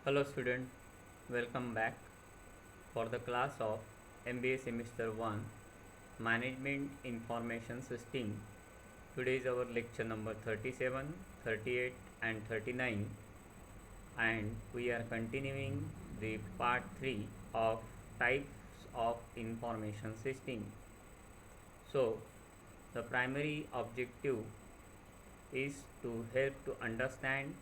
Hello student, welcome back for the class of MBA semester 1 Management Information System. Today is our lecture number 37, 38 and 39 and we are continuing the part 3 of types of information system. So the primary objective is to help to understand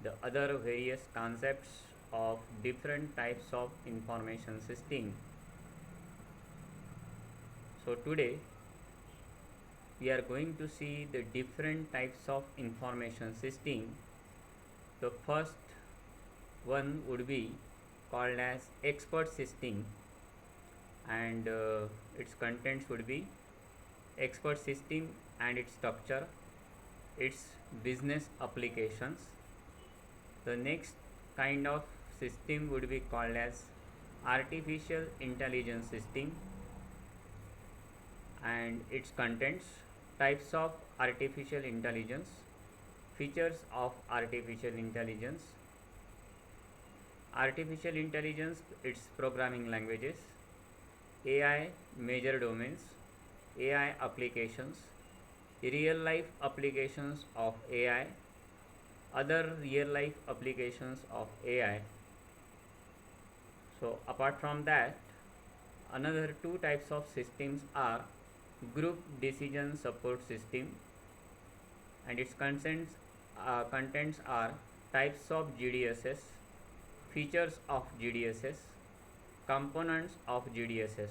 the other various concepts of different types of information system. So today we are going to see the different types of information system. The first one would be called as expert system, and its contents would be expert system and its structure, its business applications. The next kind of system would be called as artificial intelligence system and its contents, types of artificial intelligence, features of artificial intelligence, its programming languages, AI major domains, AI applications, real life applications of AI, other real life applications of AI. So apart from that, another two types of systems are group decision support system and its contents are types of GDSS, features of GDSS, components of GDSS.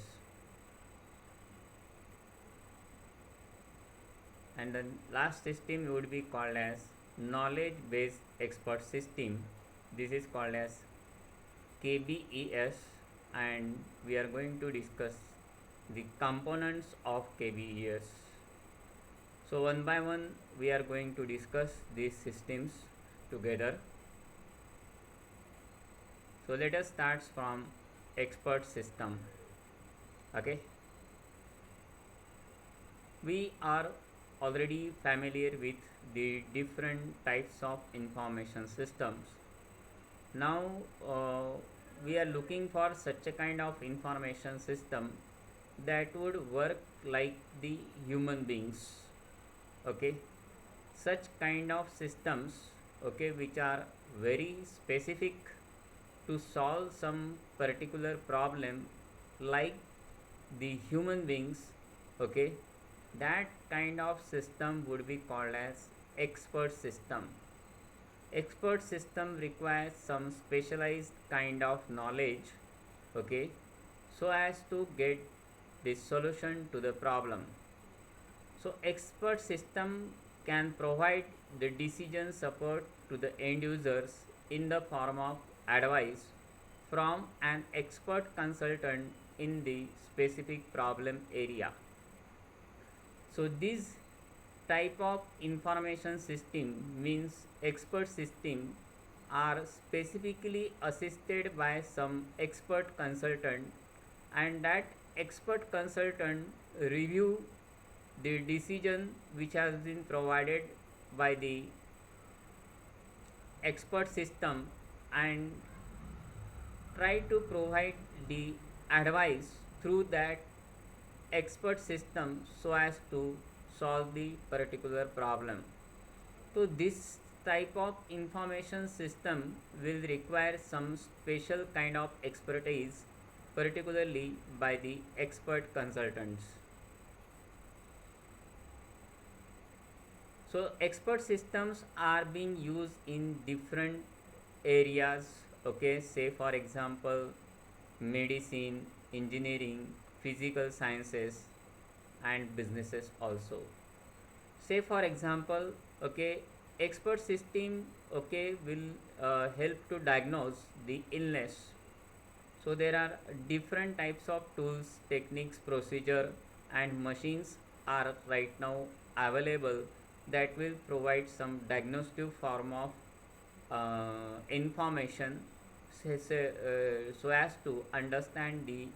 And the last system would be called as knowledge based expert system. This is called as KBES, and we are going to discuss the components of KBES. So one by one we are going to discuss these systems together. So let us start from expert system. Okay, we are already familiar with the different types of information systems. Now we are looking for such a kind of information system that would work like the human beings. Okay, such kind of systems, okay, which are very specific to solve some particular problem like the human beings. Okay, that kind of system would be called as expert system. Expert system requires some specialized kind of knowledge, okay, so as to get the solution to the problem. So expert system can provide the decision support to the end users in the form of advice from an expert consultant in the specific problem area. So this type of information system means expert system are specifically assisted by some expert consultant, and that expert consultant review the decision which has been provided by the expert system and try to provide the advice through that expert system so as to solve the particular problem. So this type of information system will require some special kind of expertise, particularly by the expert consultants. So expert systems are being used in different areas, okay, say for example medicine, engineering, physical sciences and businesses also. Say for example, okay, expert system, okay, will help to diagnose the illness. So there are different types of tools, techniques, procedure and machines are right now available that will provide some diagnostic form of information so as to understand the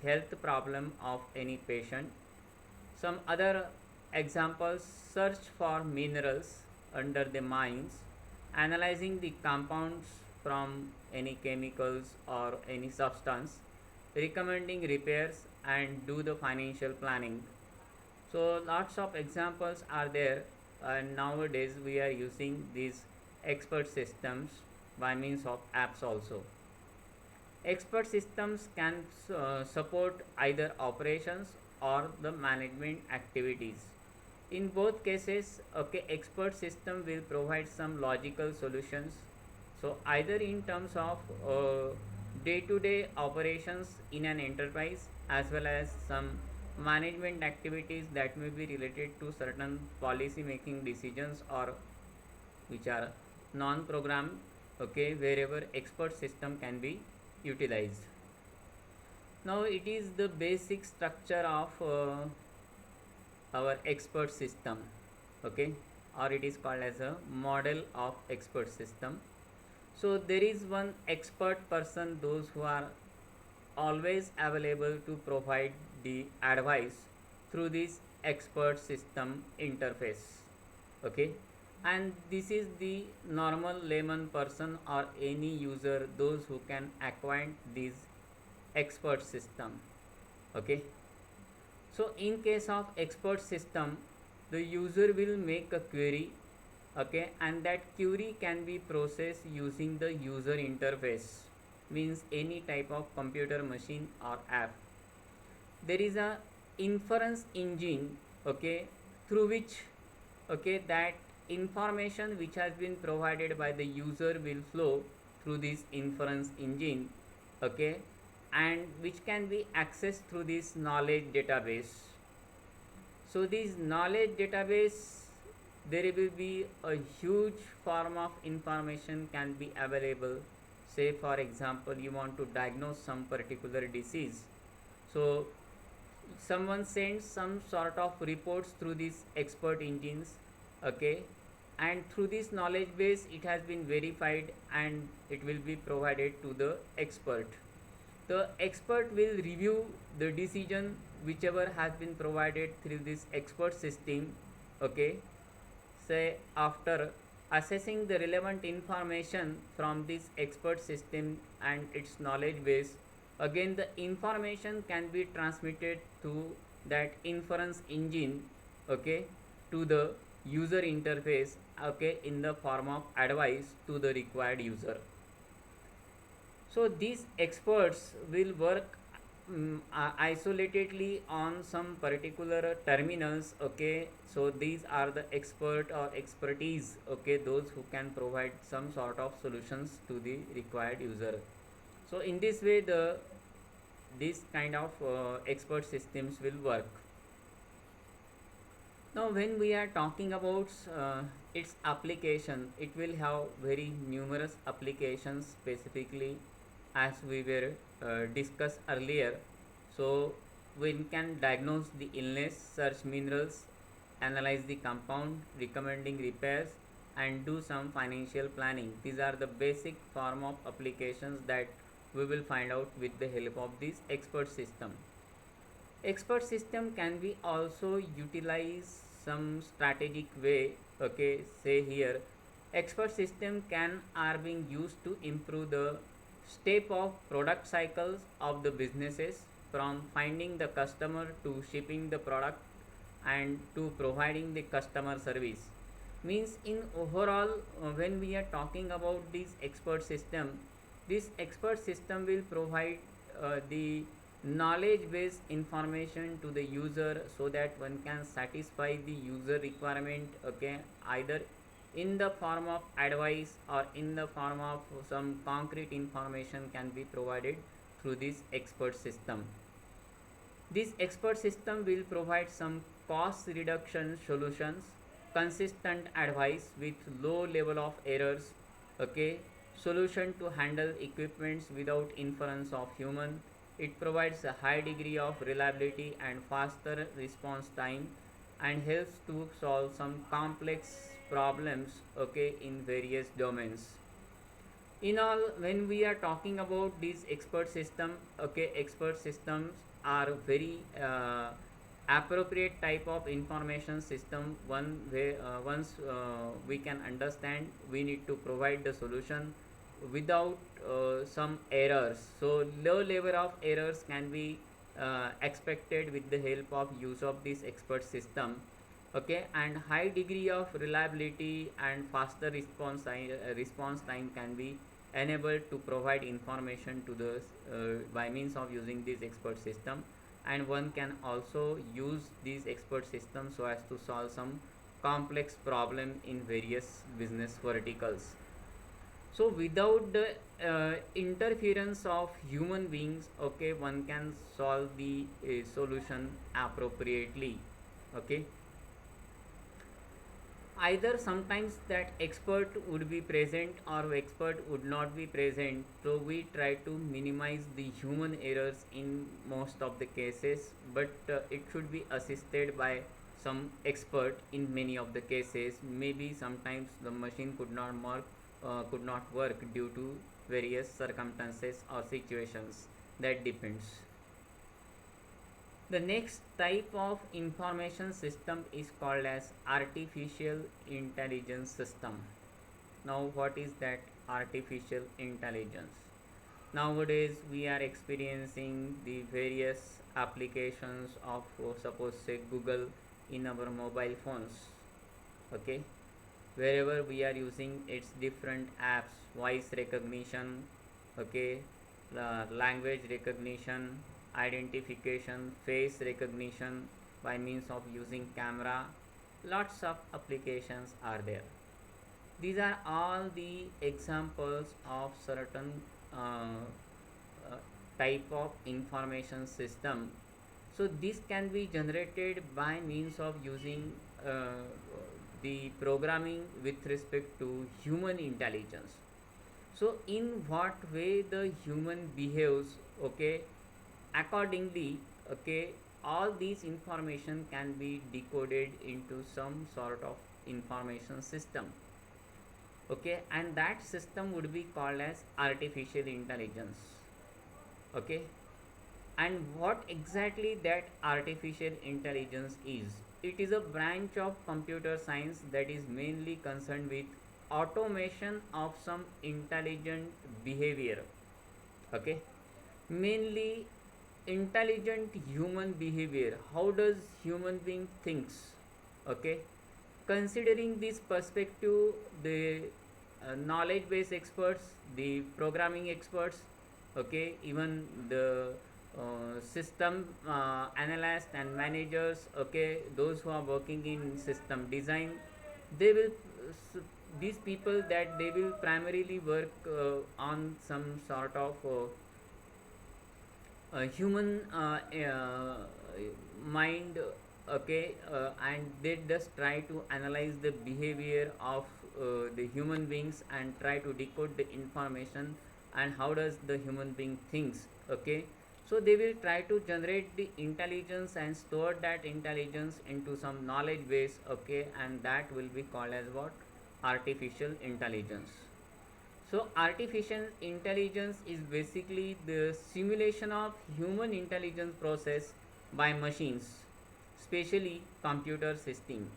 health problem of any patient. Some other examples: search for minerals under the mines, analyzing the compounds from any chemicals or any substance, recommending repairs and do the financial planning. So lots of examples are there, and nowadays we are using these expert systems by means of apps also. Expert systems can support either operations or the management activities. In both cases, okay, expert system will provide some logical solutions. So either in terms of day-to-day operations in an enterprise, as well as some management activities that may be related to certain policy making decisions, or which are non-programmed, okay, wherever expert system can be utilized. Now it is the basic structure of our expert system, okay, or it is called as a model of expert system. So there is one expert person, those who are always available to provide the advice through this expert system interface, okay, and this is the normal layman person or any user, those who can acquaint this expert system, okay. So in case of expert system, the user will make a query, okay, and that query can be processed using the user interface, means any type of computer machine or app. There is a inference engine, okay, through which, okay, that information which has been provided by the user will flow through this inference engine, okay, and which can be accessed through this knowledge database. So this knowledge database, there will be a huge form of information can be available. Say for example, you want to diagnose some particular disease, so someone sends some sort of reports through these expert engines, okay, and through this knowledge base it has been verified and it will be provided to the expert. The expert will review the decision whichever has been provided through this expert system, okay. Say after assessing the relevant information from this expert system and its knowledge base, again the information can be transmitted to that inference engine, okay, to the user interface, okay, in the form of advice to the required user. So these experts will work isolatedly on some particular terminals, okay. So these are the expert or expertise, okay, those who can provide some sort of solutions to the required user. So in this way the this kind of expert systems will work. Now when we are talking about its application, it will have very numerous applications, specifically as we were discussed earlier. So we can diagnose the illness, search minerals, analyze the compound, recommending repairs, and do some financial planning. These are the basic form of applications that we will find out with the help of this expert system. Expert system can be also utilized some strategic way, okay. Say here expert system can are being used to improve the step of product cycles of the businesses, from finding the customer to shipping the product and to providing the customer service. Means in overall, when we are talking about this expert system will provide the knowledge based information to the user, so that one can satisfy the user requirement, okay, either in the form of advice or in the form of some concrete information can be provided through this expert system. This expert system will provide some cost reduction solutions, consistent advice with low level of errors, okay, solution to handle equipments without inference of human. It provides a high degree of reliability and faster response time, and helps to solve some complex problems, okay, in various domains. In all, when we are talking about this expert system, okay, expert systems are very appropriate type of information system. One way once we can understand, we need to provide the solution. without some errors. So low level of errors can be expected with the help of use of this expert system. Okay, and high degree of reliability and faster response time can be enabled to provide information to the by means of using this expert system. And one can also use these expert systems so as to solve some complex problem in various business verticals. So without the interference of human beings, okay, one can solve the solution appropriately. Okay, either sometimes that expert would be present or expert would not be present, so we try to minimize the human errors in most of the cases, but it should be assisted by some expert in many of the cases. Maybe sometimes the machine could not work due to various circumstances or situations. That depends. The next type of information system is called as artificial intelligence system. Now, what is that artificial intelligence? Nowadays, we are experiencing the various applications of, suppose, say, Google in our mobile phones. Okay, wherever we are using its different apps, voice recognition, okay, language recognition, identification, face recognition by means of using camera, lots of applications are there. These are all the examples of certain uh, type of information system. So this can be generated by means of using the programming with respect to human intelligence. So in what way the human behaves, okay, accordingly, okay, all these information can be decoded into some sort of information system. Okay, and that system would be called as artificial intelligence. Okay, and what exactly that artificial intelligence is? It is a branch of computer science that is mainly concerned with automation of some intelligent behavior. Okay, mainly intelligent human behavior. How does human being thinks? Okay, considering this perspective, the knowledge base experts, the programming experts, okay, even the system analysts and managers, okay, those who are working in system design, they will these people that they will primarily work on some sort of human mind. Okay, and they just try to analyze the behavior of the human beings and try to decode the information and how does the human being thinks. Okay, so they will try to generate the intelligence and store that intelligence into some knowledge base. Okay, and that will be called as what? Artificial intelligence. So artificial intelligence is basically the simulation of human intelligence process by machines, especially computer system.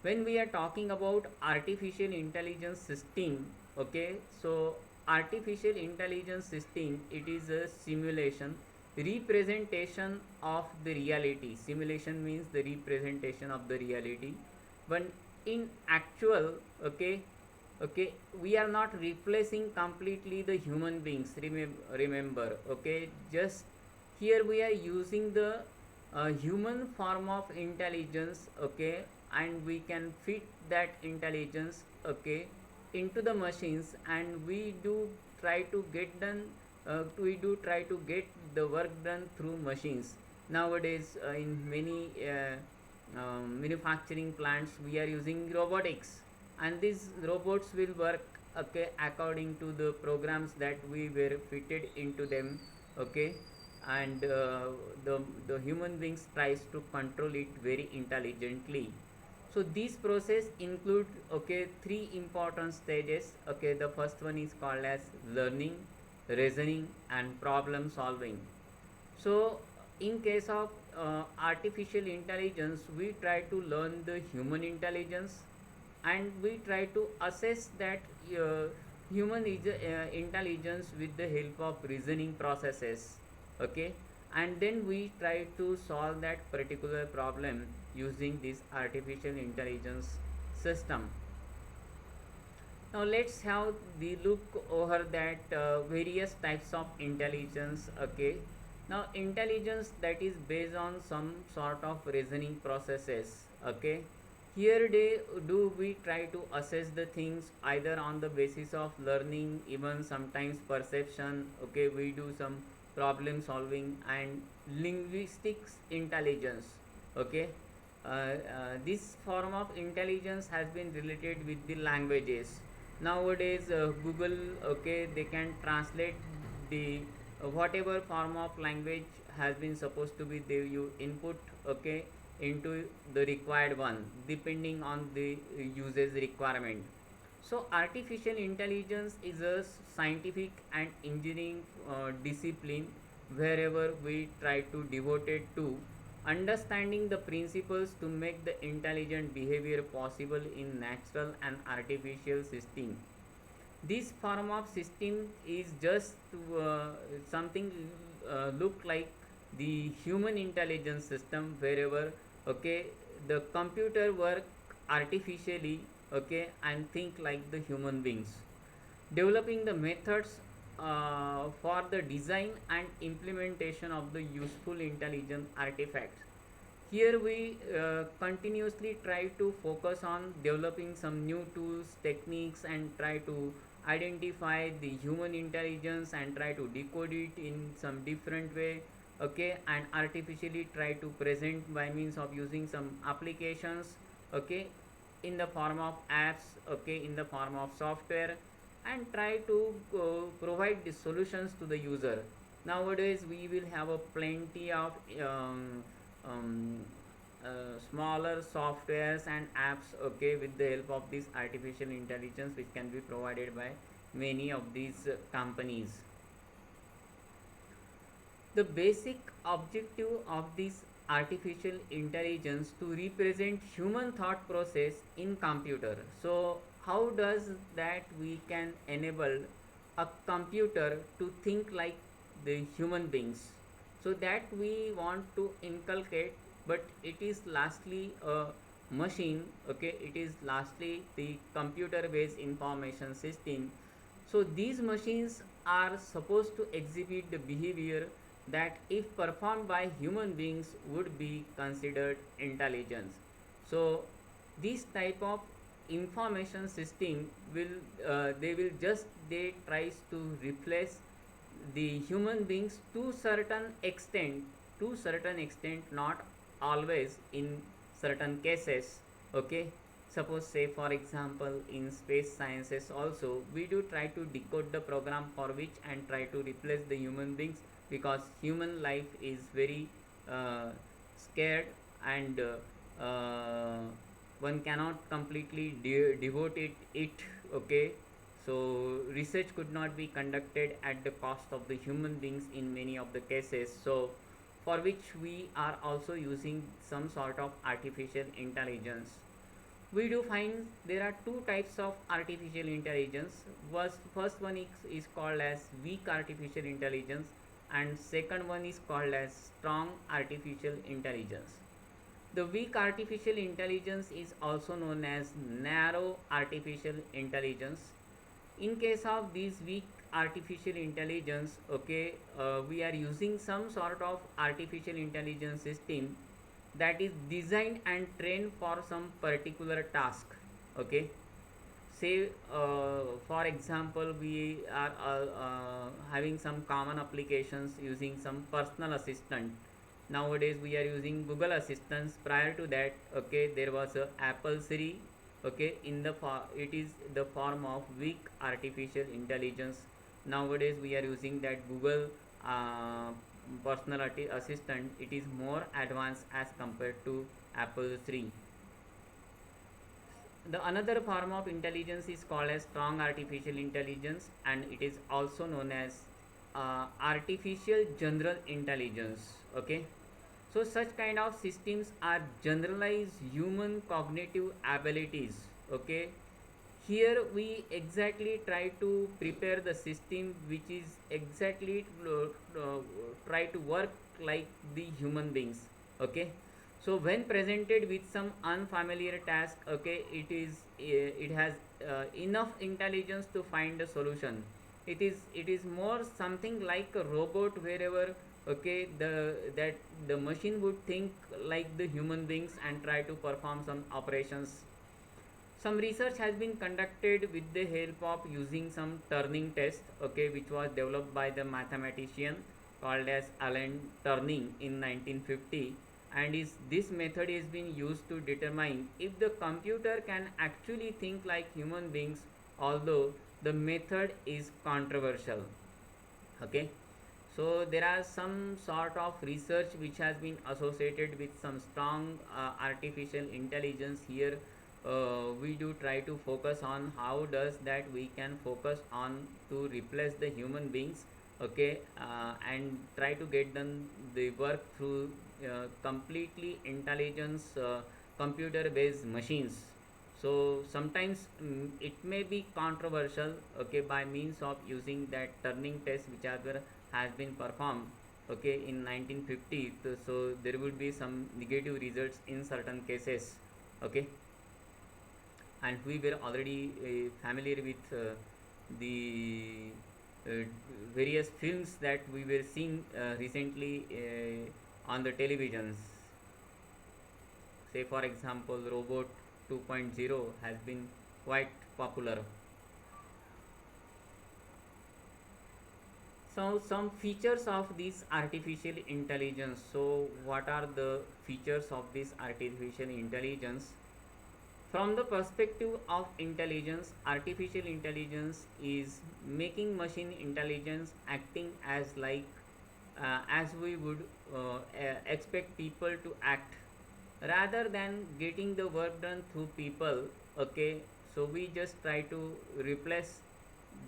When we are talking about artificial intelligence system, okay, so artificial intelligence system, it is a simulation, representation of the reality. Simulation means the representation of the reality, but in actual, okay, okay, we are not replacing completely the human beings. Remember, okay, just here we are using the human form of intelligence, okay, and we can fit that intelligence, okay, into the machines, and we do try to get done, we do try to get the work done through machines. Nowadays in many manufacturing plants we are using robotics, and these robots will work, okay, according to the programs that we were fitted into them. Okay, and the human beings tries to control it very intelligently. So this process include, okay, three important stages. Okay, the first one is called as learning, reasoning, and problem solving. So in case of artificial intelligence, we try to learn the human intelligence, and we try to assess that intelligence with the help of reasoning processes. Okay, and then we try to solve that particular problem using this artificial intelligence system. Now let's have the look over that various types of intelligence. Okay, now intelligence that is based on some sort of reasoning processes. Okay, here they do we try to assess the things either on the basis of learning, even sometimes perception. Okay, we do some problem solving and linguistics intelligence. Okay, this form of intelligence has been related with the languages. Nowadays Google, okay, they can translate the whatever form of language has been supposed to be there, you input, okay, into the required one depending on the usage requirement. So artificial intelligence is a scientific and engineering discipline wherever we try to devote it to understanding the principles to make the intelligent behavior possible in natural and artificial system. This form of system is just something look like the human intelligence system wherever, okay, the computer work artificially, okay, and think like the human beings, developing the methods for the design and implementation of the useful intelligent artifacts. Here we continuously try to focus on developing some new tools, techniques, and try to identify the human intelligence and try to decode it in some different way. Okay, and artificially try to present by means of using some applications. Okay, in the form of apps. Okay, in the form of software, and try to provide the solutions to the user. Nowadays we will have a plenty of um, smaller softwares and apps, okay, with the help of this artificial intelligence which can be provided by many of these companies. The basic objective of this artificial intelligence to represent human thought process in computer. So how does that we can enable a computer to think like the human beings, so that we want to inculcate, but it is lastly a machine. Okay, it is lastly the computer based information system. So these machines are supposed to exhibit the behavior that if performed by human beings would be considered intelligence. So this type of information system will they will just they tries to replace the human beings to certain extent, not always, in certain cases. Okay, suppose say for example in space sciences also we do try to decode the program for which and try to replace the human beings, because human life is very uh, scared, and one cannot completely devote it. Okay, so research could not be conducted at the cost of the human beings in many of the cases. So for which we are also using some sort of artificial intelligence. We do find there are two types of artificial intelligence. First one is called as weak artificial intelligence, and second one is called as strong artificial intelligence. The weak artificial intelligence is also known as narrow artificial intelligence. In case of these weak artificial intelligence, okay, we are using some sort of artificial intelligence system that is designed and trained for some particular task. Okay, say for example we are having some common applications using some personal assistant. Nowadays we are using Google Assistants. Prior to that, okay, there was a Apple Siri. Okay, in the it is the form of weak artificial intelligence. Nowadays we are using that Google personal assistant. It is more advanced as compared to Apple Siri. The another form of intelligence is called as strong artificial intelligence, and it is also known as artificial general intelligence. Okay, so such kind of systems are generalized human cognitive abilities. Okay, Here we exactly try to prepare the system which is exactly try to work like the human beings. Okay, so when presented with some unfamiliar task, okay, it has enough intelligence to find a solution. It is more something like a robot wherever, okay, the machine would think like the human beings and try to perform some operations. Some research has been conducted with the help of using some Turing test, okay, which was developed by the mathematician called as Alan Turing in 1950, and this method has been used to determine if the computer can actually think like human beings, although the method is controversial. Okay, so there are some sort of research which has been associated with some strong artificial intelligence. Here we do try to focus on how does that we can focus on to replace the human beings, okay, and try to get done the work through completely intelligence computer based machines. So sometimes it may be controversial, okay, by means of using that Turing test which has been performed, okay, in 1950. So there will be some negative results in certain cases, okay, and we were already familiar with the uh, various films that we were seeing recently on the televisions. Say for example, Robot 2.0 has been quite popular. So some features of this artificial intelligence. So what are the features of this artificial intelligence? From the perspective of intelligence, artificial intelligence is making machine intelligence acting as we would expect people to act, rather than getting the work done through people. Okay, so we just try to replace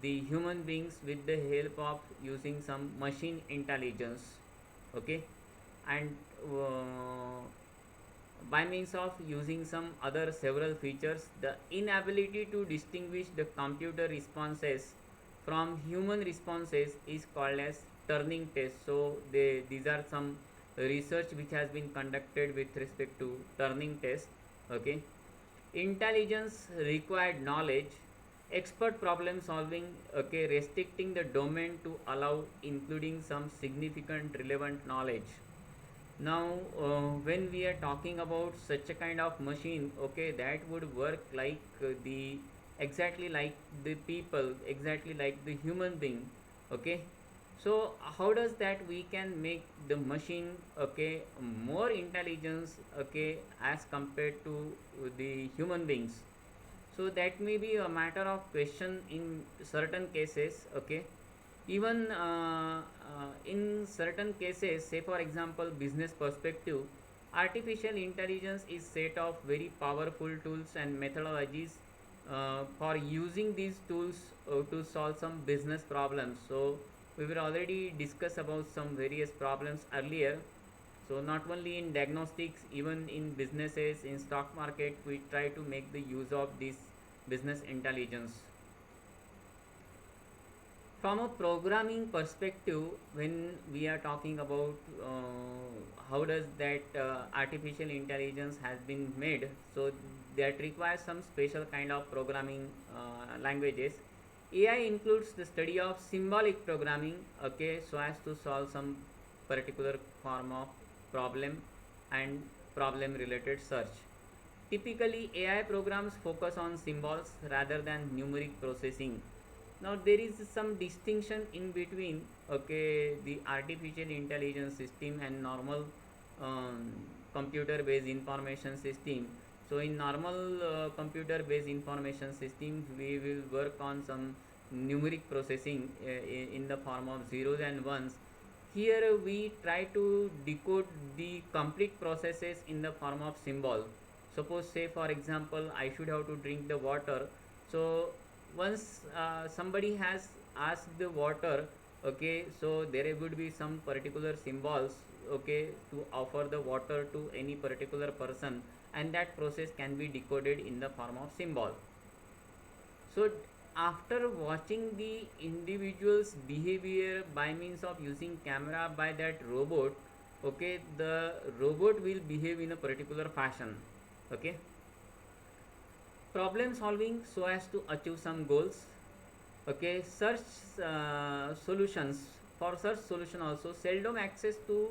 the human beings with the help of using some machine intelligence. Okay, and by means of using some other several features, the inability to distinguish the computer responses from human responses is called as Turing test. So these are some research which has been conducted with respect to Turing test. Okay, intelligence required knowledge, expert problem solving, okay, restricting the domain to allow including some significant relevant knowledge. Now when we are talking about such a kind of machine, okay, that would work like the exactly like the people, exactly like the human being. Okay, so how does that we can make the machine, okay, more intelligence, okay, as compared to the human beings? So that may be a matter of question in certain cases. Okay, even in certain cases, say for example business perspective, artificial intelligence is set of very powerful tools and methodologies for using these tools to solve some business problems. So we will already discuss about some various problems earlier. So not only in diagnostics, even in businesses, in stock market, we try to make the use of this business intelligence. From a programming perspective, when we are talking about how does that artificial intelligence has been made, so that requires some special kind of programming languages. AI includes the study of symbolic programming, okay, so as to solve some particular form of problem and problem related search. Typically, AI programs focus on symbols rather than numeric processing. Now there is some distinction in between, okay, the artificial intelligence system and normal um, computer based information system. So in normal computer based information systems, we will work on some numeric processing in the form of zeros and ones. Here we try to decode the complete processes in the form of symbol. Suppose, say for example, I should have to drink the water. So once somebody has asked the water, okay, so there would be some particular symbols, okay, to offer the water to any particular person, and that process can be decoded in the form of symbol. So after watching the individual's behavior by means of using camera by that robot, okay, the robot will behave in a particular fashion. Okay, problem solving so as to achieve some goals. Okay, search solutions. For search solution also seldom access to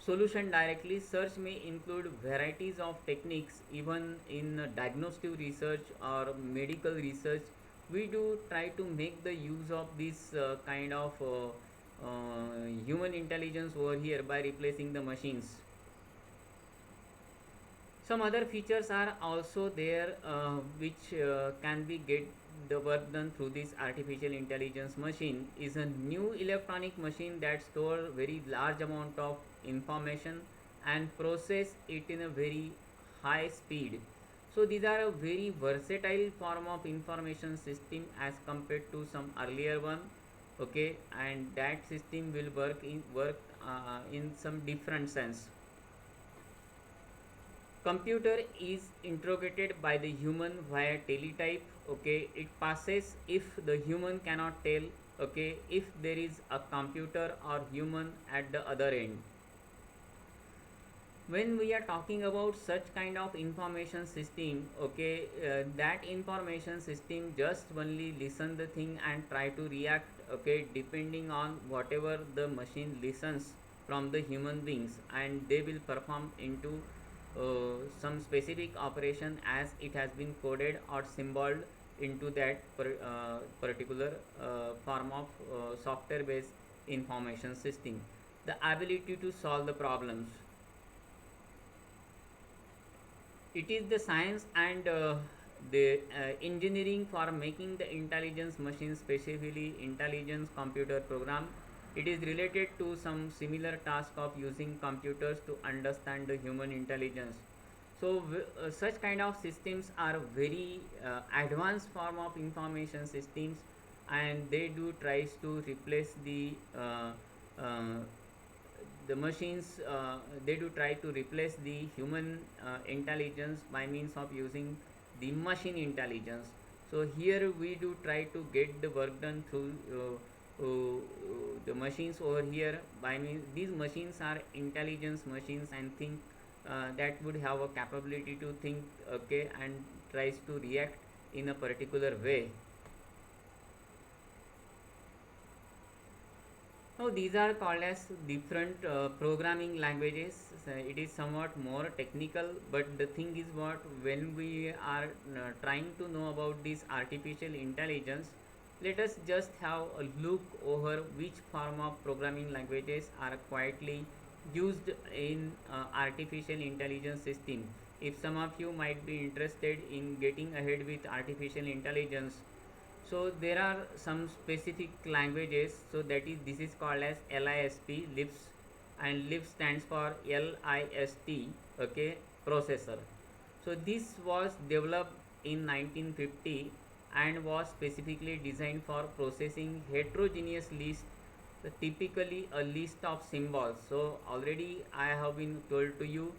solution directly, search may include varieties of techniques. Even in diagnostic research or medical research, we do try to make the use of this kind of human intelligence over here by replacing the machines. Some other features are also there, which can be get the work done through this artificial intelligence machine. Is a new electronic machine that store very large amount of information and process it in a very high speed. So these are a very versatile form of information system as compared to some earlier one. Okay, and that system will work in some different sense. Computer is interrogated by the human via teletype. Okay, it passes if the human cannot tell, okay, if there is a computer or human at the other end. When we are talking about such kind of information system, okay, that information system just only listen the thing and try to react, okay, depending on whatever the machine listens from the human beings, and they will perform into some specific operation as it has been coded or symboled into that particular form of software based information system. The ability to solve the problems, it is the science and the engineering for making the intelligence machine, specifically intelligence computer program. It is related to some similar task of using computers to understand the human intelligence. So such kind of systems are very advanced form of information systems, and they do tries to replace uh, the machines. They do try to replace the human intelligence by means of using the machine intelligence. So here we do try to get the work done through the machines over here. By means these machines are intelligence machines and think that would have a capability to think, okay, and tries to react in a particular way. Now these are called as different programming languages. So it is somewhat more technical, but the thing is what, when we are trying to know about this artificial intelligence, let us just have a look over which form of programming languages are quietly used in artificial intelligence system. If some of you might be interested in getting ahead with artificial intelligence, so there are some specific languages. So that is, this is called as LISP, and LISP stands for LIST, okay, processor. So this was developed in 1950 and was specifically designed for processing heterogeneous list, typically a list of symbols. So already I have been told to you,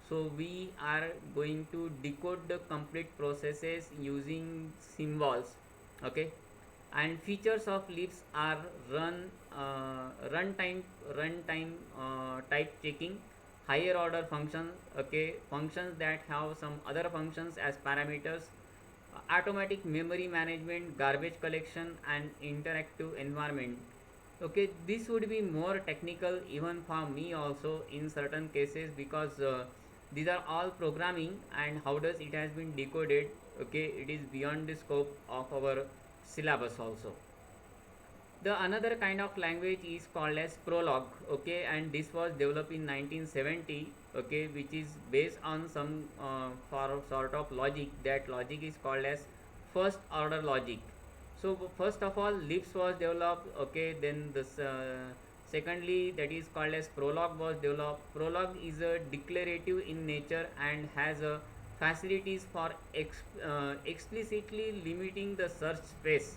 so we are going to decode the complete processes using symbols. Okay, and features of lips are runtime type checking, higher order functions, okay, functions that have some other functions as parameters, automatic memory management, garbage collection, and interactive environment. Okay, this would be more technical even for me also in certain cases, because these are all programming, and how does it has been decoded, okay, it is beyond the scope of our syllabus also. The another kind of language is called as Prolog, okay, and this was developed in 1970, okay, which is based on some for sort of logic. That logic is called as first order logic. So first of all, Lisp was developed, okay, then this secondly, that is called as Prolog was developed. Prolog is a declarative in nature and has a facilities for explicitly limiting the search space.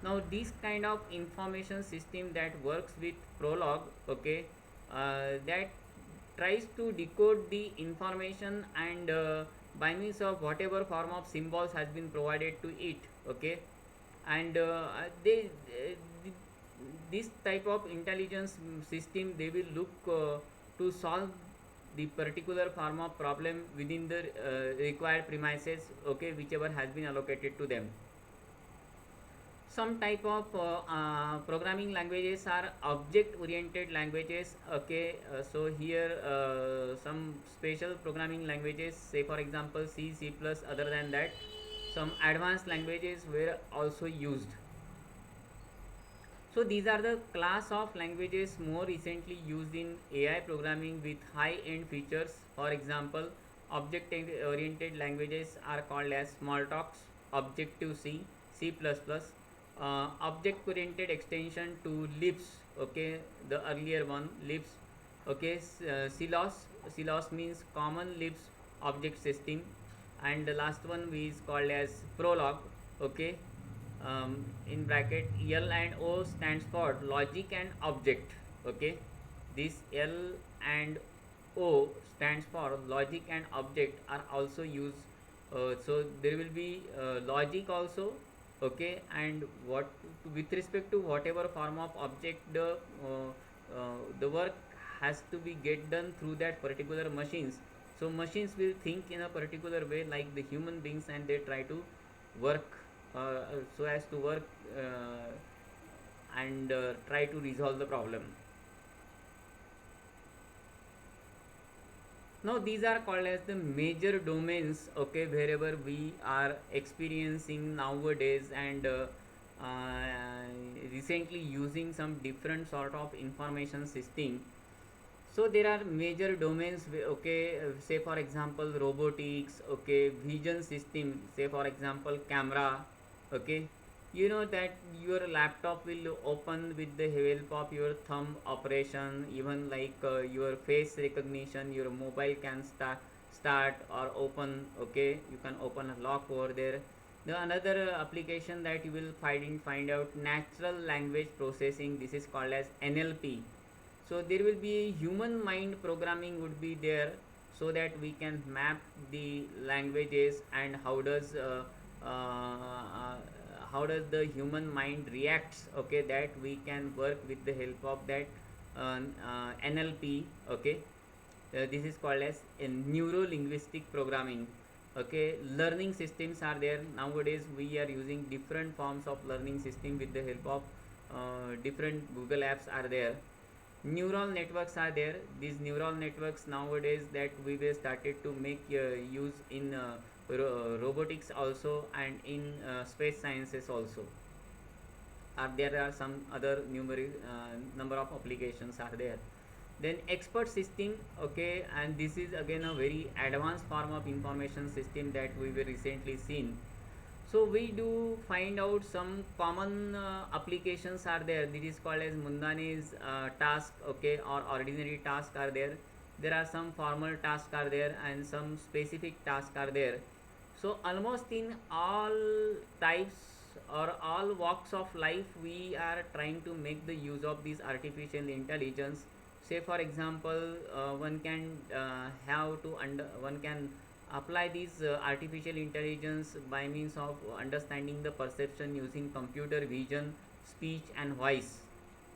Now this kind of information system that works with Prolog, okay, that tries to decode the information, and by means of whatever form of symbols has been provided to it, okay, and this type of intelligence system, they will look to solve the particular form of problem within the required premises, okay, whichever has been allocated to them. Some type of programming languages are object oriented languages, okay. So here some special programming languages, say for example C, C plus, other than that some advanced languages were also used. So these are the class of languages more recently used in AI programming with high-end features. For example, object-oriented languages are called as Smalltalks, Objective-C, C++, object-oriented extension to Libs. Okay, the earlier one, Libs. Okay, CLOS means Common Libs Object System, and the last one is called as Prolog. Okay, in bracket L and O stands for logic and object. Okay, this L and O stands for logic and object are also used. So there will be logic also, okay, and what with respect to whatever form of object the work has to be get done through that particular machines. So machines will think in a particular way like the human beings, and they try to work so as to work and try to resolve the problem. Now these are called as the major domains, okay, wherever we are experiencing nowadays, and recently using some different sort of information system. So there are major domains, okay, say for example robotics, okay, vision system, say for example camera, okay. You know that your laptop will open with the help of your thumb operation, even like your face recognition, your mobile can start or open, okay, you can open a lock over there. The another application that you will find out, natural language processing, this is called as NLP. So there will be a human mind programming would be there, so that we can map the languages, and uh, how does the human mind reacts, okay, that we can work with the help of that NLP, okay. This is called as neuro linguistic programming, okay. Learning systems are there nowadays. We are using different forms of learning system with the help of different Google apps are there. Neural networks are there. These neural networks nowadays that we were started to make use in robotics also, and in space sciences also. There are some other numerous number of applications are there. Then expert system, okay, and this is again a very advanced form of information system that we were recently seen. So we do find out some common applications are there. This is called as Mundani's task, okay, or ordinary task are there. There are some formal tasks are there, and some specific tasks are there. So almost in all types or all walks of life, we are trying to make the use of this artificial intelligence. Say for example, one can one can apply this artificial intelligence by means of understanding the perception using computer vision, speech and voice,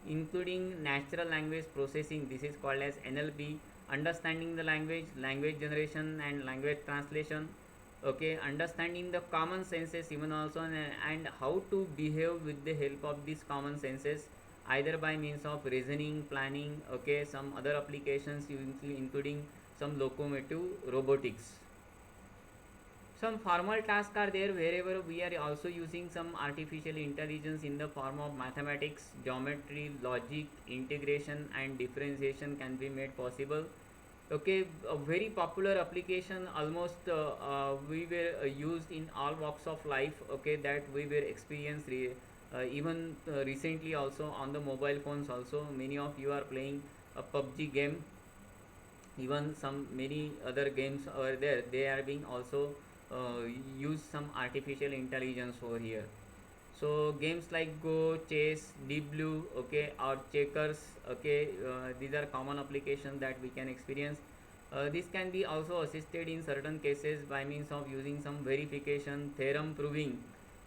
including natural language processing, this is called as NLP. Understanding the language, language generation and language translation, okay. Understanding the common senses even also, and how to behave with the help of these common senses, either by means of reasoning, planning, okay. Some other applications including some locomotive robotics. Some formal tasks are there wherever we are also using some artificial intelligence in the form of mathematics, geometry, logic, integration and differentiation can be made possible, okay. A very popular application, almost we were used in all walks of life, okay, that we were experienced even recently also on the mobile phones also. Many of you are playing a PUBG game, even some many other games are there, they are being also uh, use some artificial intelligence over here. So games like Go, Chess, Deep Blue, okay, or Checkers, okay, these are common applications that we can experience. This can be also assisted in certain cases by means of using some verification, theorem proving,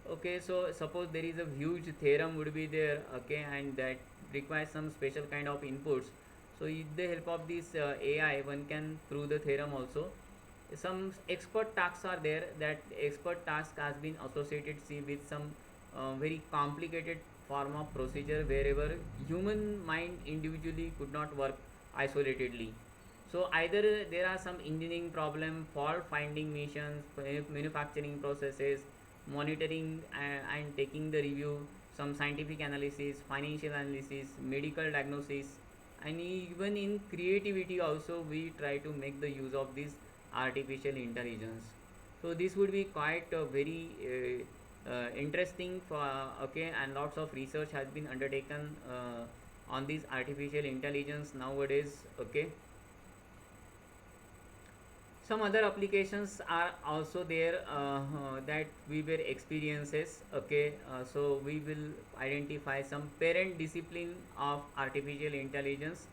Okay, so suppose there is a huge theorem would be there, okay, and that requires some special kind of inputs. So with the help of this AI, one can prove the theorem also. Some expert tasks are there, that expert task has been associated, see, with some very complicated form of procedure wherever human mind individually could not work isolatedly. So either there are some engineering problem, fault finding missions, manufacturing processes, monitoring and taking the review, some scientific analysis, financial analysis, medical diagnosis, and even in creativity also we try to make the use of this artificial intelligence. So this would be quite very interesting for okay, and lots of research has been undertaken on this artificial intelligence nowadays. Okay, some other applications are also there that we were experiences. Okay, so we will identify some parent discipline of artificial intelligence.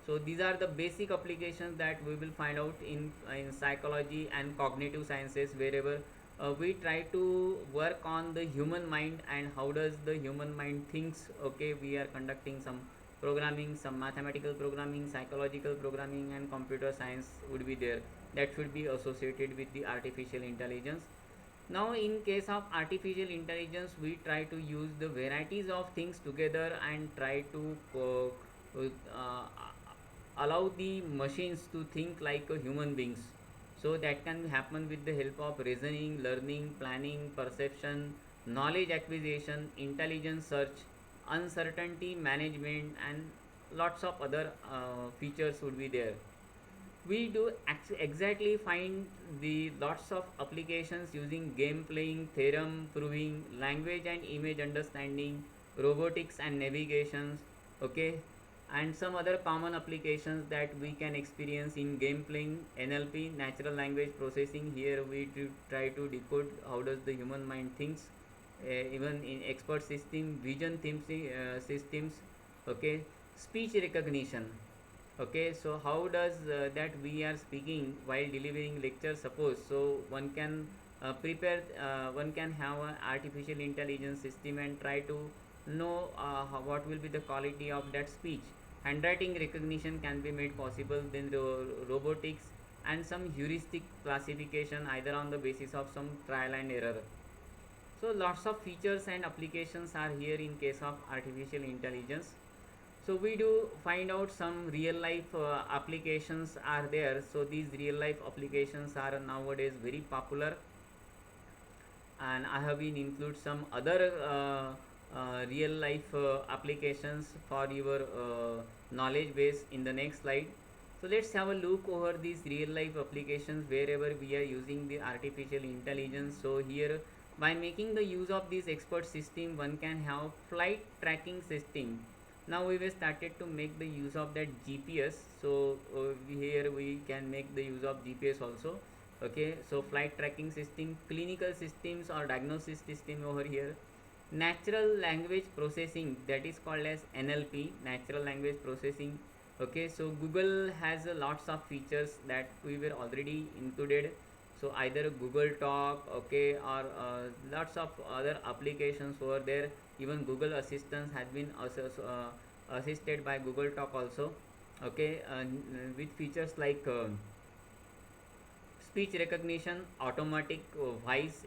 So these are the basic applications that we will find out in psychology and cognitive sciences, wherever we try to work on the human mind and how does the human mind thinks. Okay, we are conducting some programming, some mathematical programming, psychological programming, and computer science would be there, that should be associated with the artificial intelligence. Now in case of artificial intelligence, we try to use the varieties of things together and try to allow the machines to think like a human beings. So that can happen with the help of reasoning, learning, planning, perception, knowledge acquisition, intelligence search, uncertainty management, and lots of other features would be there. We do exactly find the lots of applications using game playing, theorem proving, language and image understanding, robotics and navigations. Okay, and some other common applications that we can experience in game playing, NLP, natural language processing. Here we do try to decode how does the human mind thinks. Even in expert system, vision systems. Okay, speech recognition. Okay, so how does that we are speaking while delivering lecture, suppose, so one can prepare, one can have an artificial intelligence system and try to know what will be the quality of that speech. Handwriting recognition can be made possible, then robotics, and some heuristic classification either on the basis of some trial and error. So lots of features and applications are here in case of artificial intelligence. So we do find out some real life applications are there. So these real life applications are nowadays very popular, and I have been include some other real life applications for your knowledge base in the next slide. So let's have a look over these real life applications wherever we are using the artificial intelligence. So here, by making the use of this expert system, one can have flight tracking system. Now we have started to make the use of that GPS. So here we can make the use of GPS also. Okay, so flight tracking system, clinical systems or diagnosis system over here, natural language processing, that is called as NLP, natural language processing. Okay, so Google has lots of features that we were already included. So either Google Talk, okay, or lots of other applications over there. Even Google Assistance has been assisted by Google Talk also. Okay, with features like speech recognition, automatic voice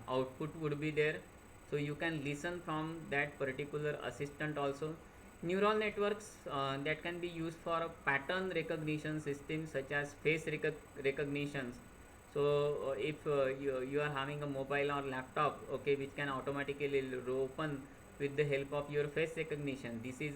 output would be there, so you can listen from that particular assistant also. Neural networks that can be used for pattern recognition systems such as face recognitions. So if you are having a mobile or laptop, okay, which can automatically open with the help of your face recognition, this is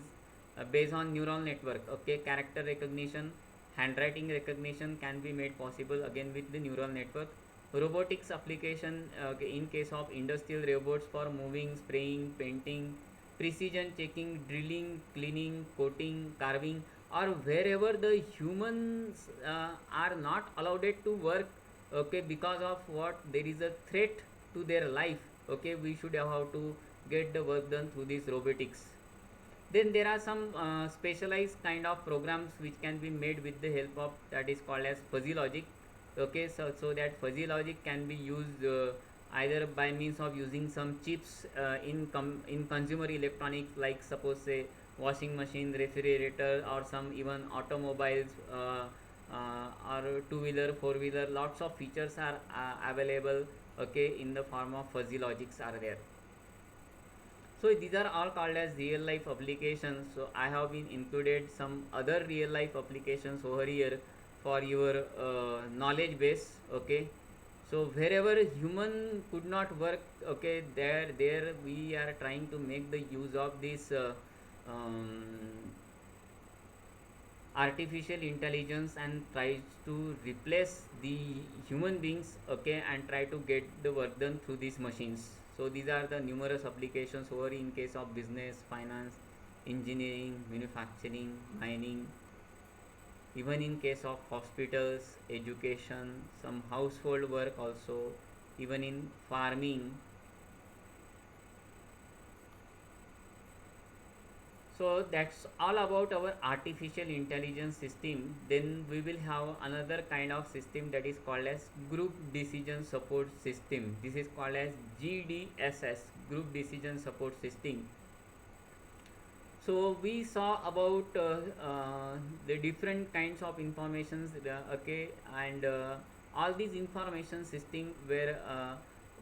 based on neural network. Okay, character recognition, handwriting recognition can be made possible again with the neural network. Robotics application, in case of industrial robots for moving, spraying, painting, precision checking, drilling, cleaning, coating, carving, or wherever the humans are not allowed it to work. Okay, because of what, there is a threat to their life. Okay, we should have how to get the work done through this robotics. Then there are some specialized kind of programs which can be made with the help of, that is called as fuzzy logic. Okay, so that fuzzy logic can be used either by means of using some chips in consumer electronics, like suppose say washing machine, refrigerator, or some even automobiles, or two wheeler, four wheeler. Lots of features are available, okay, in the form of fuzzy logics are there. So these are all called as real life applications. So I have been included some other real life applications over here for your knowledge base, okay. So wherever human could not work, okay, there we are trying to make the use of this um, artificial intelligence and tries to replace the human beings, okay, and try to get the work done through these machines. So these are the numerous applications over in case of business, finance, engineering, manufacturing, mining, even in case of hospitals, education, some household work also, even in farming. So that's all about our artificial intelligence system. Then we will have another kind of system that is called as group decision support system. This is called as GDSS, group decision support system. So we saw about the different kinds of informations, okay, and all these information system were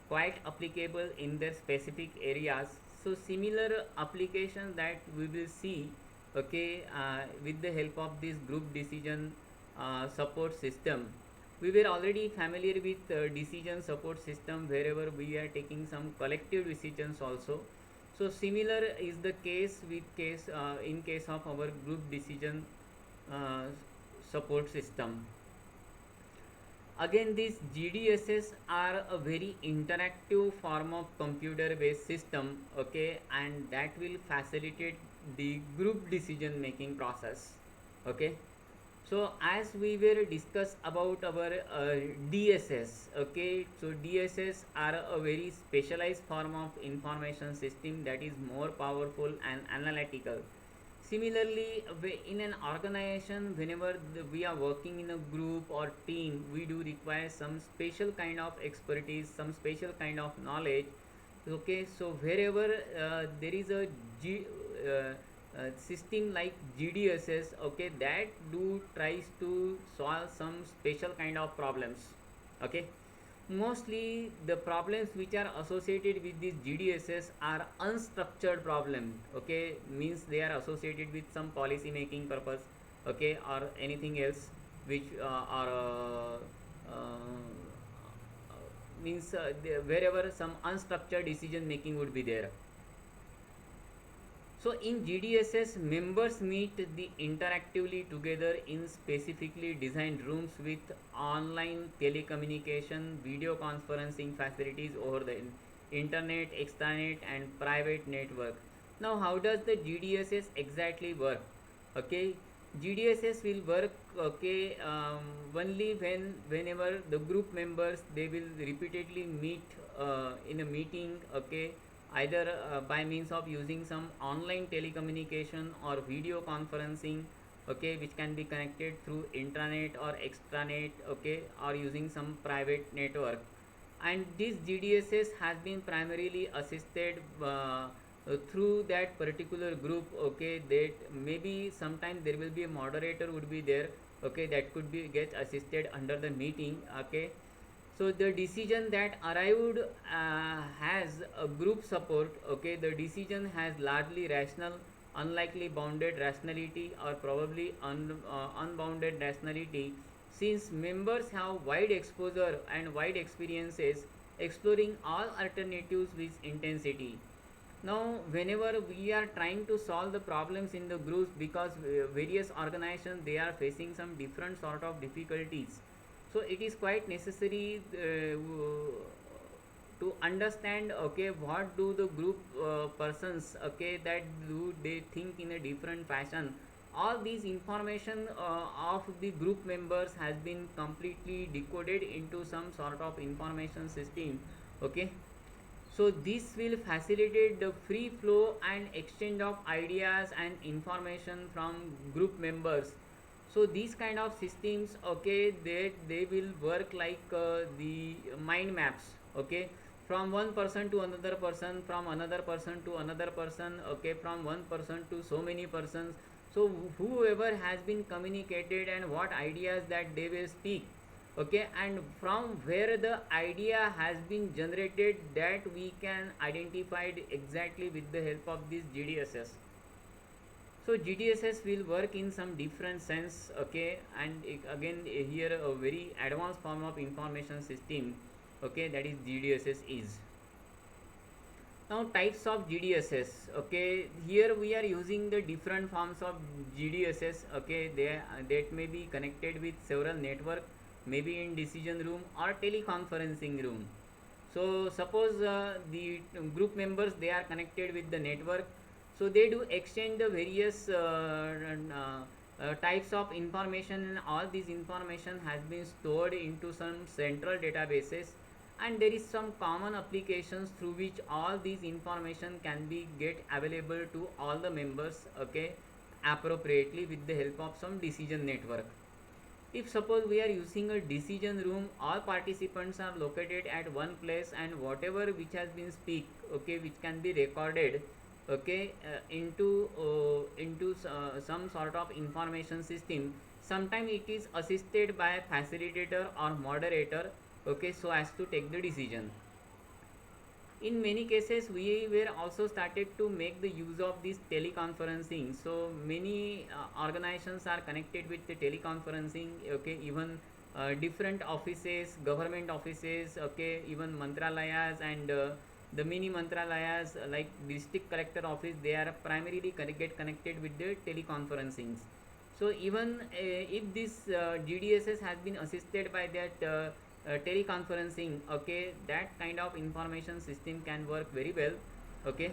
quite applicable in their specific areas. So similar application that we will see, okay, with the help of this group decision support system. We were already familiar with decision support system wherever we are taking some collective decisions also. So similar is the case with case in case of our group decision uh, support system. Again, these GDSs are a very interactive form of computer based system, okay, and that will facilitate the group decision making process, okay. So as we were discuss about our DSS, okay, so DSS are a very specialized form of information system that is more powerful and analytical. Similarly, in an organization, whenever we are working in a group or team, we do require some special kind of expertise, some special kind of knowledge. Okay, so wherever there is a system like GDSS, okay, that do tries to solve some special kind of problems. Okay, mostly the problems which are associated with these GDSs are unstructured problems, okay, means they are associated with some policy making purpose, okay, or anything else which are means wherever some unstructured decision making would be there. So in GDSS, members meet the interactively together in specifically designed rooms with online telecommunication, video conferencing facilities over the internet, extranet, and private network. Now, how does the GDSS exactly work? Okay, GDSS will work, okay, only whenever the group members they will repeatedly meet in a meeting, okay, either by means of using some online telecommunication or video conferencing, okay, which can be connected through intranet or extranet, okay, or using some private network. And this GDSS has been primarily assisted through that particular group, okay, that maybe sometime there will be a moderator would be there, okay, that could be get assisted under the meeting, okay. So the decision that arrived has a group support, okay, the decision has largely rational, unlikely bounded rationality, or probably unbounded rationality, since members have wide exposure and wide experiences exploring all alternatives with intensity. Now whenever we are trying to solve the problems in the groups, because various organizations they are facing some different sort of difficulties, so it is quite necessary to understand, okay, what do the group persons, okay, that do they think in a different fashion. All these information of the group members has been completely decoded into some sort of information system, okay. So this will facilitate the free flow and exchange of ideas and information from group members. So these kind of systems, okay, they will work like the mind maps, okay. from one person to another person, from another person to another person, okay, from one person to so many persons. So whoever has been communicated and what ideas that they will speak, okay, and from where the idea has been generated, that we can identify it exactly with the help of this GDSS. So GDSS will work in some different sense, okay, and again here a very advanced form of information system, okay, that is GDSS is. Now types of GDSS, okay, here we are using the different forms of GDSS, okay, they that may be connected with several network, maybe in decision room or teleconferencing room. So suppose the group members, they are connected with the network, so they do exchange the various types of information, and all this information has been stored into some central databases, and there is some common applications through which all these information can be get available to all the members, okay, appropriately with the help of some decision network. If suppose we are using a decision room, all participants are located at one place, and whatever which has been speak, okay, which can be recorded, okay, into some sort of information system. Sometimes it is assisted by a facilitator or moderator, okay, so as to take the decision. In many cases we were also started to make the use of this teleconferencing, so many organizations are connected with the teleconferencing, okay, even different offices, government offices, okay, even mantralayas and the mini mantralayas, like district collector office, they are primarily get connected with the teleconferencings. So even if this GDSS has been assisted by that teleconferencing, okay, that kind of information system can work very well, okay.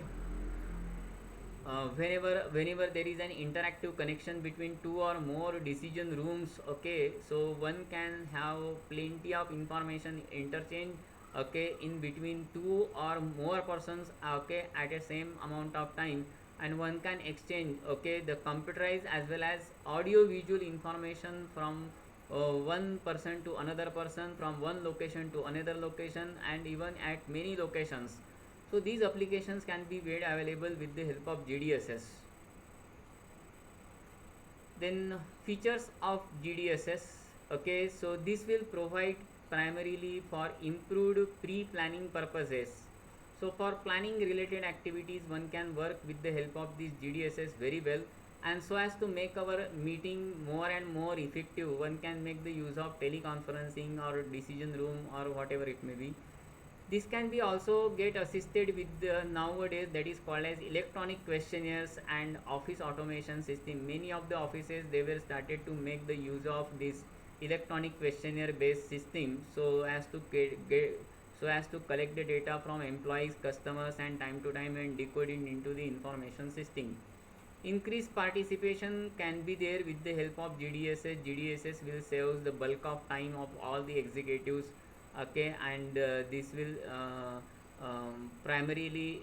Whenever there is an interactive connection between two or more decision rooms, okay, so one can have plenty of information interchange, okay, in between two or more persons, okay, at a same amount of time, and one can exchange, okay, the computerized as well as audio visual information from one person to another person, from one location to another location, and even at many locations. So these applications can be made available with the help of GDSS. Then features of GDSS, okay, so this will provide primarily for improved pre-planning purposes. So for planning related activities, one can work with the help of this GDSS very well, and so as to make our meeting more and more effective, one can make the use of teleconferencing or decision room or whatever it may be. This can be also get assisted with the nowadays that is called as electronic questionnaires and office automation system. Many of the offices, they were started to make the use of this electronic questionnaire based system, so as to so as to collect the data from employees, customers, and time to time and decode it into the information system. Increased participation can be there with the help of GDSS. GDSS will save the bulk of time of all the executives, okay, and this will primarily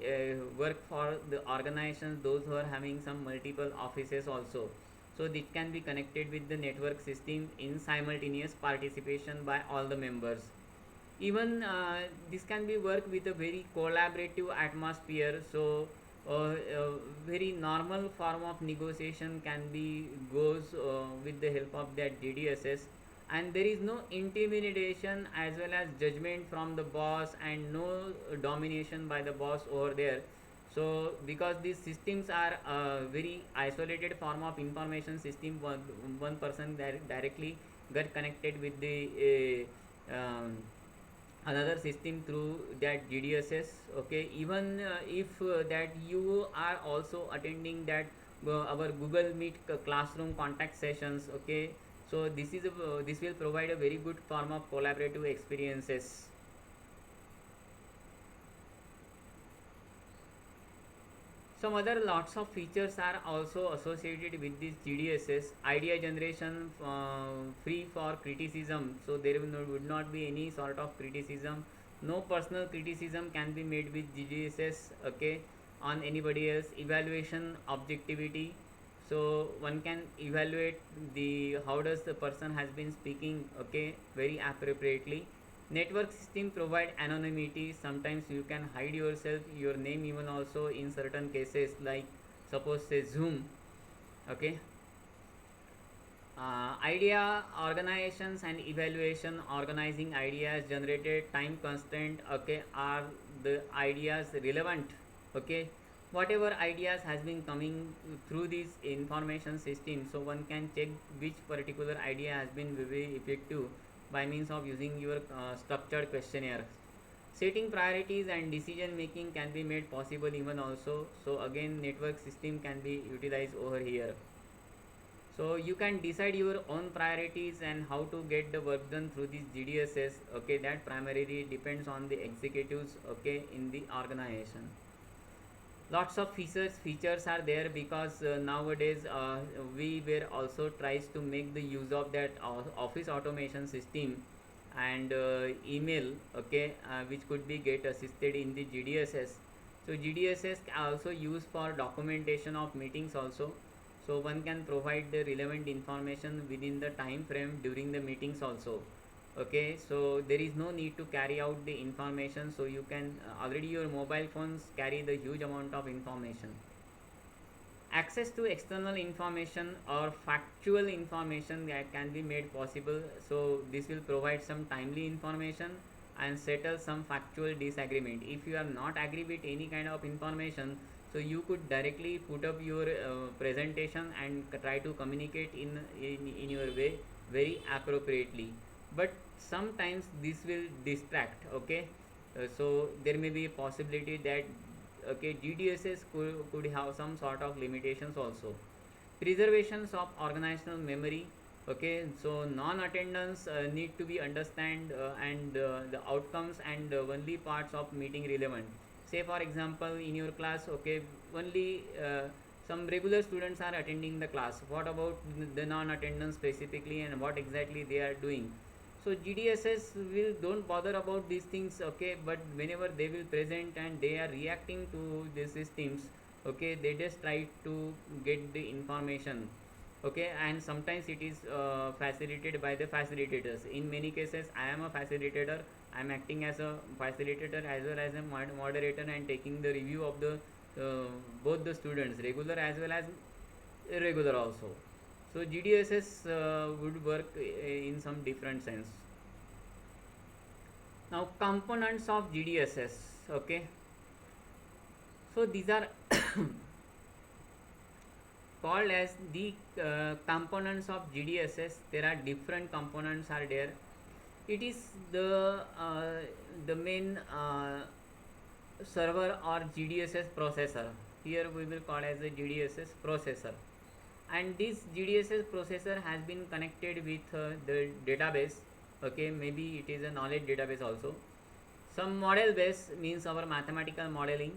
work for the organizations those who are having some multiple offices also. So this can be connected with the network system in simultaneous participation by all the members. Even this can be work with a very collaborative atmosphere, so very normal form of negotiation can be goes with the help of that GDSS, and there is no intimidation as well as judgment from the boss, and no domination by the boss over there. So because these systems are very isolated form of information system, one person directly get connected with the another system through that GDSS, okay. Even if that you are also attending that our Google Meet classroom contact sessions, okay, so this will provide a very good form of collaborative experiences. Some other lots of features are also associated with this GDSS. Idea generation, free for criticism, so there would not be any sort of criticism. No personal criticism can be made with GDSS, okay, on anybody else. Evaluation objectivity, so one can evaluate the how does the person has been speaking, okay, very appropriately. Network system provide anonymity. Sometimes you can hide yourself, your name even also in certain cases, like suppose say Zoom. Okay. Idea organizations and evaluation. Organizing ideas generated time constraint. Okay, are the ideas relevant? Okay, whatever ideas has been coming through this information system, so one can check which particular idea has been very effective by means of using your structured questionnaire. Setting priorities and decision making can be made possible even also. So again, network system can be utilized over here. So you can decide your own priorities and how to get the work done through these GDSs. Okay, that primarily depends on the executives, okay, in the organization. Lots of features are there, because nowadays we were also tries to make the use of that office automation system and email, okay, which could be get assisted in the GDSs. So GDSs also used for documentation of meetings also. So one can provide the relevant information within the time frame during the meetings also. Okay, so there is no need to carry out the information, so you can already your mobile phones carry the huge amount of information. Access to external information or factual information that can be made possible. So this will provide some timely information and settle some factual disagreement. If you are not agree with any kind of information, so you could directly put up your presentation and try to communicate in your way very appropriately. But sometimes this will distract. Okay, so there may be a possibility that okay, GDSs could have some sort of limitations also. Preservations of organizational memory. Okay, so non-attendance need to be understand and the outcomes and only parts of meeting relevant. Say for example, in your class, okay, only some regular students are attending the class. What about the non-attendance specifically, and what exactly they are doing? So GDSs will don't bother about these things, okay, but whenever they will present and they are reacting to these systems, okay, they just try to get the information. Okay, and sometimes it is facilitated by the facilitators. In many cases I am a facilitator, I am acting as a facilitator as well as a moderator and taking the review of the both the students, regular as well as irregular also. So GDSs would work in some different sense. Now components of GDSs. Okay, so these are called as the components of GDSs. There are different components are there. It is the main server or GDSs processor. Here we will call as a GDSs processor, and this GDSs processor has been connected with the database. Okay, maybe it is a knowledge database also. Some model base means our mathematical modeling,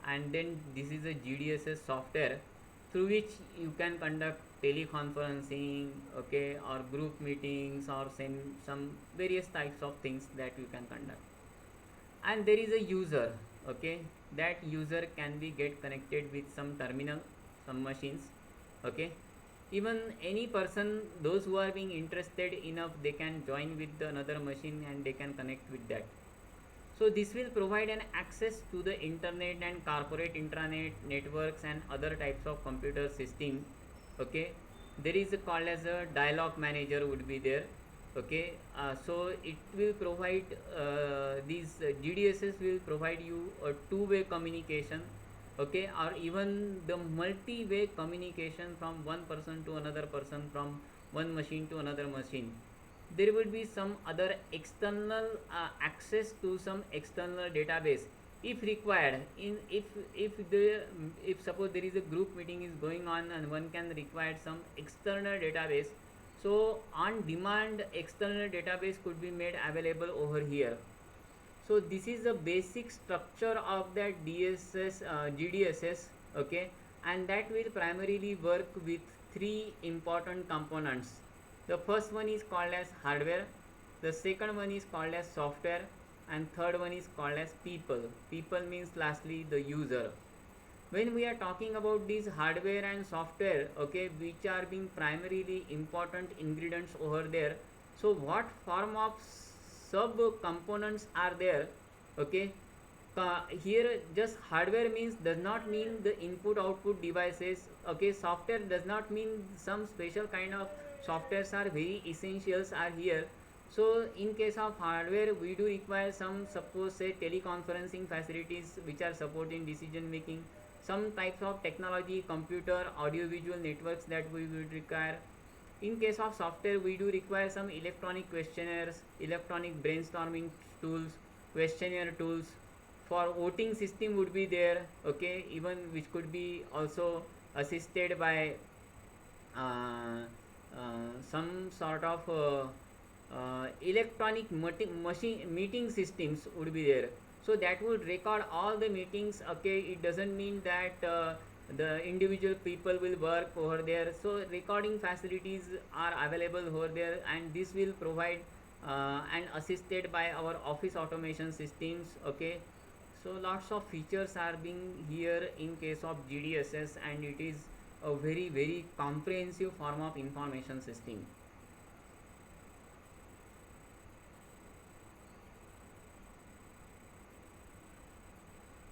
and then this is a GDSs software through which you can conduct teleconferencing, okay, or group meetings or some various types of things that you can conduct. And there is a user, okay, that user can be get connected with some terminal, some machines. Okay, even any person, those who are being interested enough, they can join with the another machine and they can connect with that. So this will provide an access to the internet and corporate intranet networks and other types of computer system. Okay, there is a called as a dialog manager would be there. Okay, so it will provide these GDSs will provide you a two-way communication. Okay, or even the multi-way communication from one person to another person, from one machine to another machine. There will be some other external access to some external database if required. In if suppose there is a group meeting is going on and one can require some external database, so on demand external database could be made available over here. So this is the basic structure of that GDSs. Okay, and that will primarily work with three important components. The first one is called as hardware, the second one is called as software, and third one is called as people. People means lastly the user. When we are talking about these hardware and software, okay, which are being primarily important ingredients over there, so what form of sub components are there. Okay, here just hardware means does not mean the input output devices. Okay, software does not mean some special kind of softwares are very essentials are here. So in case of hardware we do require some, suppose say teleconferencing facilities which are supporting decision making, some types of technology, computer, audio visual networks that we would require. In case of software we do require some electronic questionnaires, electronic brainstorming tools, questionnaire tools. For voting system would be there. Okay, even which could be also assisted by some sort of electronic machine meeting systems would be there, so that would record all the meetings. Okay, it doesn't mean that the individual people will work over there, so recording facilities are available over there, and this will provide and assisted by our office automation systems. Okay, so lots of features are being here in case of GDSS, and it is a very very comprehensive form of information system.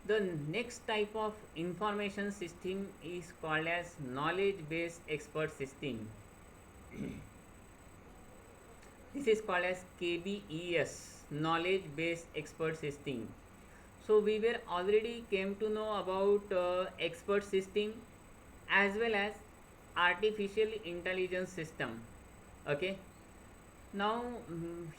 The next type of information system is called as knowledge based expert system. This is called as KBES, knowledge based expert system. So we were already came to know about expert system as well as artificial intelligence system. Okay, now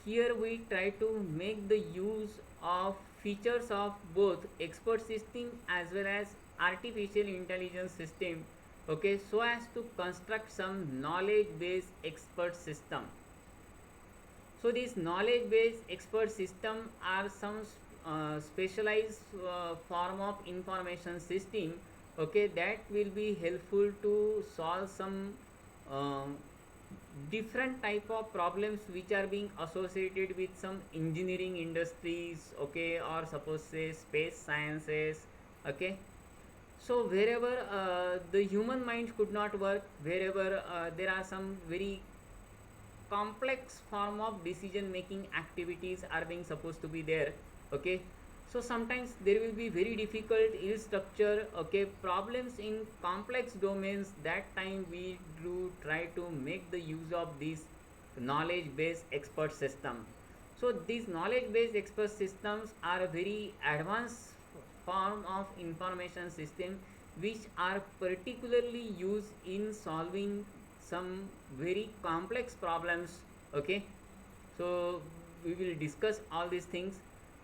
here we try to make the use of features of both expert system as well as artificial intelligence system. Okay, so as to construct some knowledge based expert system. So these knowledge based expert system are some specialized form of information system. Okay, that will be helpful to solve some um, different type of problems which are being associated with some engineering industries. Okay, or suppose say space sciences. Okay, so wherever the human mind could not work, wherever there are some very complex form of decision making activities are being supposed to be there. Okay, so sometimes there will be very difficult ill structure. Okay, problems in complex domains, that time we do try to make the use of this knowledge based expert system. So these knowledge based expert systems are a very advanced form of information system which are particularly used in solving some very complex problems. Okay, so we will discuss all these things.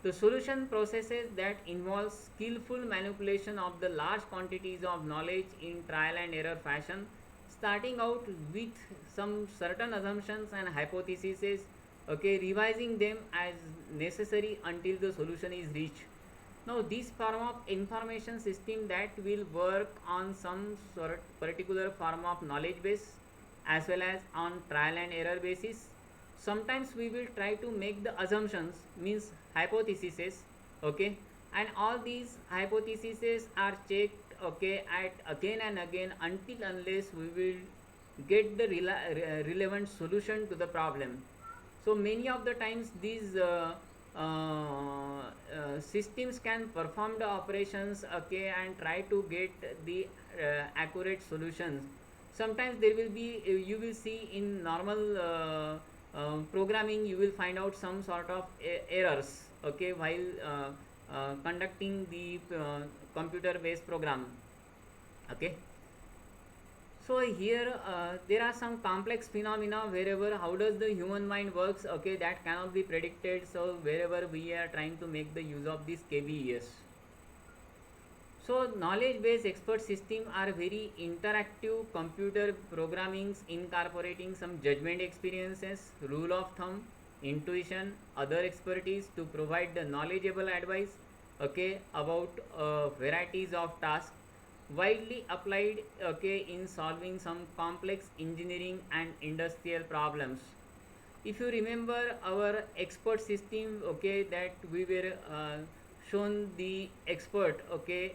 The solution processes that involve skillful manipulation of the large quantities of knowledge in trial and error fashion, starting out with some certain assumptions and hypotheses. Okay, revising them as necessary until the solution is reached. Now this form of information system that will work on some sort particular form of knowledge base as well as on trial and error basis. Sometimes we will try to make the assumptions, means hypotheses. Okay, and all these hypotheses are checked. Okay, at again and again until unless we will get the relevant solution to the problem. So many of the times these systems can perform the operations. Okay, and try to get the accurate solutions. Sometimes there will be you will see in normal programming you will find out some sort of errors. Okay, while conducting the computer based program. Okay, so here there are some complex phenomena wherever how does the human mind works. Okay, that cannot be predicted, so wherever we are trying to make the use of this KBES. So knowledge based expert system are very interactive computer programmings incorporating some judgment experiences, rule of thumb, intuition, other expertise to provide the knowledgeable advice. Okay, about varieties of tasks widely applied. Okay, in solving some complex engineering and industrial problems. If you remember our expert system, okay, that we were shown the expert. Okay,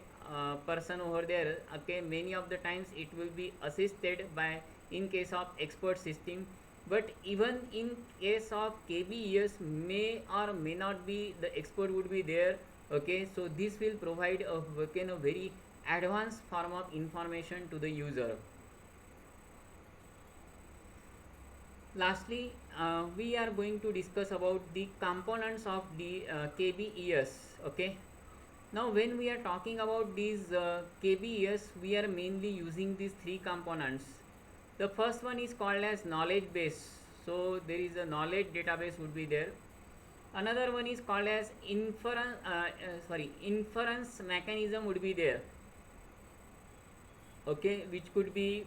person over there. Okay, many of the times it will be assisted by, in case of expert system, but even in case of KBES may or may not be the expert would be there. Okay, so this will provide a, a very advanced form of information to the user. Lastly, we are going to discuss about the components of the KBES. Okay, now when we are talking about these KBES, we are mainly using these three components. The first one is called as knowledge base, so there is a knowledge database would be there. Another one is called as inference mechanism would be there. Okay, which could be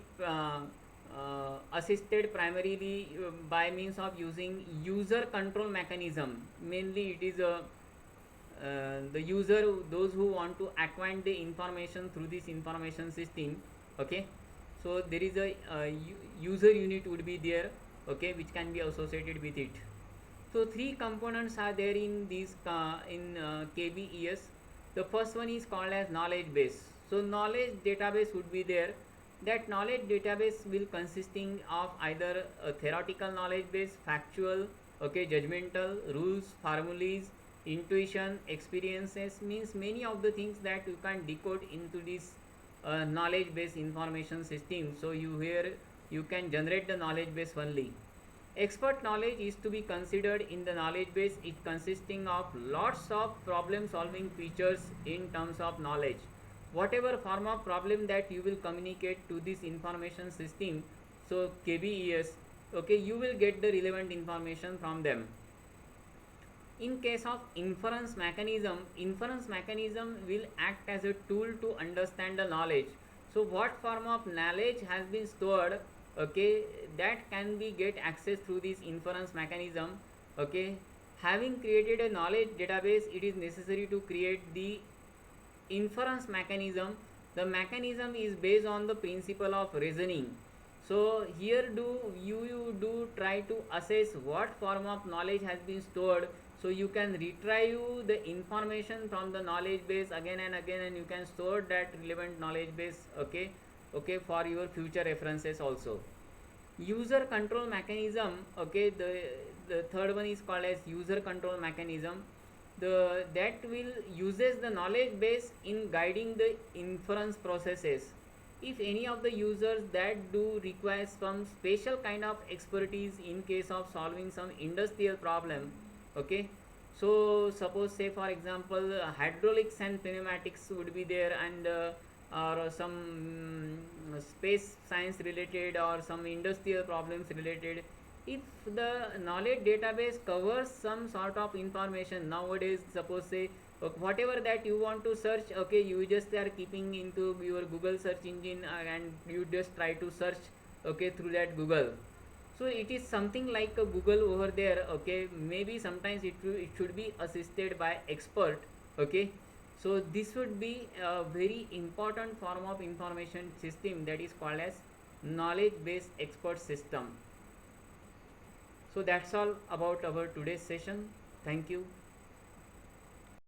assisted primarily by means of using user control mechanism. Mainly it is the user, those who want to acquaint the information through this information system. Okay, so there is a user unit would be there. Okay, which can be associated with it. So three components are there in these in KBES. The first one is called as knowledge base. So knowledge database would be there. That knowledge database will consisting of either a theoretical knowledge base, factual, okay, judgmental, rules, formulas, intuition, experiences, means many of the things that you can decode into this knowledge base information system. So you can generate the knowledge base only. Expert knowledge is to be considered in the knowledge base. It consisting of lots of problem solving features in terms of knowledge. Whatever form of problem that you will communicate to this information system, so KBES, okay, you will get the relevant information from them. In case of inference mechanism will act as a tool to understand the knowledge. So what form of knowledge has been stored, okay, that can be get access through this inference mechanism. Okay, having created a knowledge database, it is necessary to create the inference mechanism. The mechanism is based on the principle of reasoning. So here you do try to assess what form of knowledge has been stored, so you can retrieve the information from the knowledge base again and again, and you can store that relevant knowledge base. Okay, okay, for your future references also. User control mechanism, okay, the third one is called as user control mechanism. That will uses the knowledge base in guiding the inference processes. If any of the users that do require some special kind of expertise in case of solving some industrial problem, okay, so suppose say for example hydraulics and pneumatics would be there, and or some space science related or some industrial problems related. If the knowledge database covers some sort of information nowadays, suppose say whatever that you want to search, okay, you just are keeping into your Google search engine and you just try to search, okay, through that Google. So it is something like a Google over there. Okay, maybe sometimes it should be assisted by expert. Okay, so this would be a very important form of information system that is called as knowledge based expert system. So that's all about our today's session. Thank you.